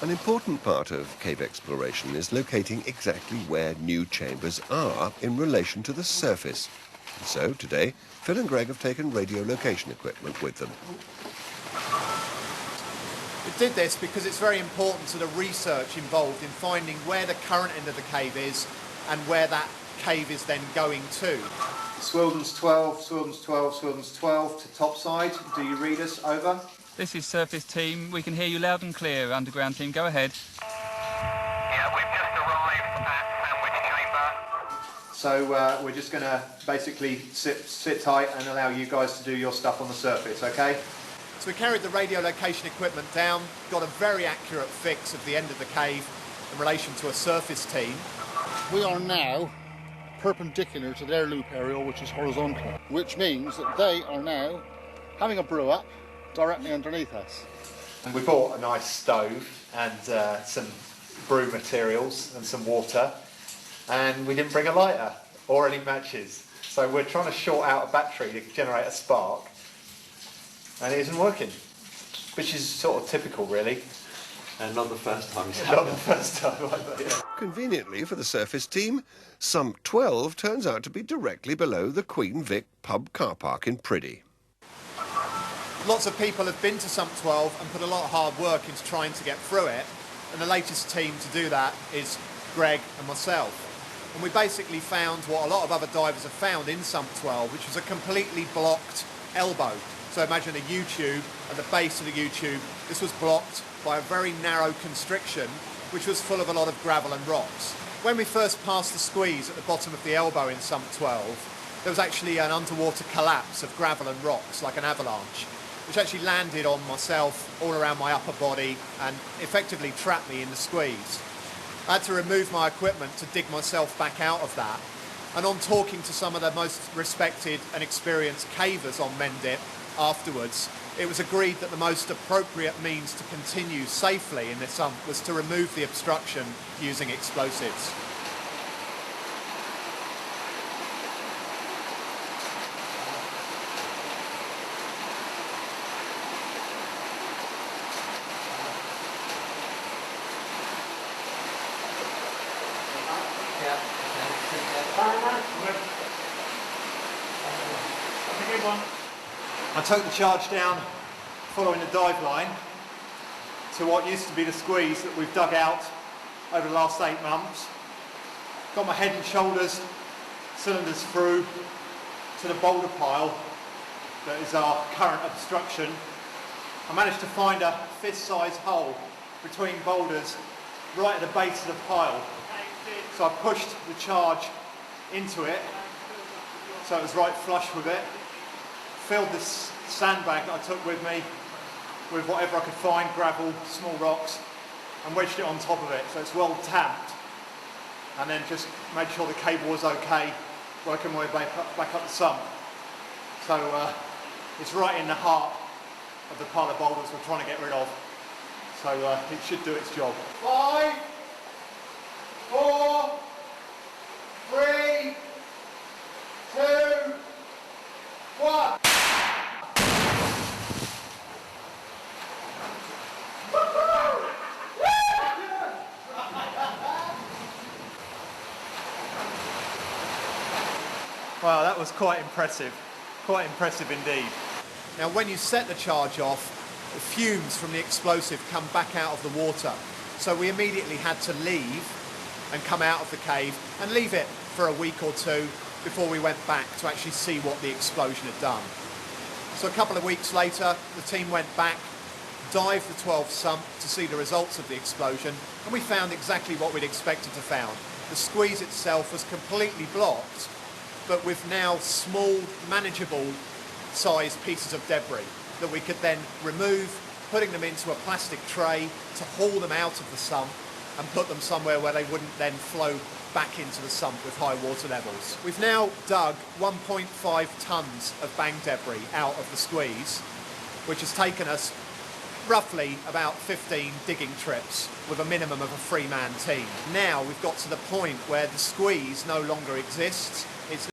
An important part of cave exploration is locating exactly where new chambers are in relation to the surface. And so, today, Phil and Greg have taken radio location equipment with them. We did this because it's very important to the research involved in finding where the current end of the cave is and where that cave is then going to. Swildons 12, Swildons 12, Swildons 12 to topside. Do you read us? Over. This is surface team. We can hear you loud and clear. Underground team, go ahead. Yeah, we've just arrived at Sandwich Chamber. So we're just going to basically sit tight and allow you guys to do your stuff on the surface, okay? So we carried the radio location equipment down, got a very accurate fix of the end of the cave in relation to a surface team. We are now perpendicular to their loop area, which is horizontal, which means that they are now having a brew up directly underneath us. And we bought a nice stove and some brew materials and some water, and we didn't bring a lighter or any matches. So we're trying to short out a battery to generate a spark, and it isn't working, which is sort of typical, really. And not the first time. Not the first time, either, yeah. Conveniently for the surface team, Sump 12 turns out to be directly below the Queen Vic pub car park in Priddy. Lots of people have been to Sump 12 and put a lot of hard work into trying to get through it, and the latest team to do that is Greg and myself. And we basically found what a lot of other divers have found in Sump 12, which was a completely blocked elbow. So imagine a U-tube, at the base of the U-tube, this was blocked by a very narrow constriction, which was full of a lot of gravel and rocks. When we first passed the squeeze at the bottom of the elbow in Sump 12, there was actually an underwater collapse of gravel and rocks, like an avalanche, which actually landed on myself, all around my upper body, and effectively trapped me in the squeeze. I had to remove my equipment to dig myself back out of that. And on talking to some of the most respected and experienced cavers on Mendip afterwards, it was agreed that the most appropriate means to continue safely in this sump was to remove the obstruction using explosives. I took the charge down following the dive line to what used to be the squeeze that we've dug out over the last 8 months. Got my head and shoulders cylinders through to the boulder pile that is our current obstruction. I managed to find a fist-sized hole between boulders right at the base of the pile. So I pushed the charge into it so it was right flush with it. Filled this sandbag that I took with me with whatever I could find, gravel, small rocks, and wedged it on top of it so it's well tamped, and then just made sure the cable was okay, working my way back up the sump. So it's right in the heart of the pile of boulders we're trying to get rid of, so it should do its job. 5, 4, 3, 2, 1. Wow, that was quite impressive indeed. Now when you set the charge off, the fumes from the explosive come back out of the water. So we immediately had to leave and come out of the cave and leave it for a week or two before we went back to actually see what the explosion had done. So a couple of weeks later, the team went back, dived the 12 sump to see the results of the explosion, and we found exactly what we'd expected to find. The squeeze itself was completely blocked, but with now small, manageable sized pieces of debris that we could then remove, putting them into a plastic tray to haul them out of the sump and put them somewhere where they wouldn't then flow back into the sump with high water levels. We've now dug 1.5 tonnes of bang debris out of the squeeze, which has taken us roughly about 15 digging trips with a minimum of a 3-man team. Now we've got to the point where the squeeze no longer exists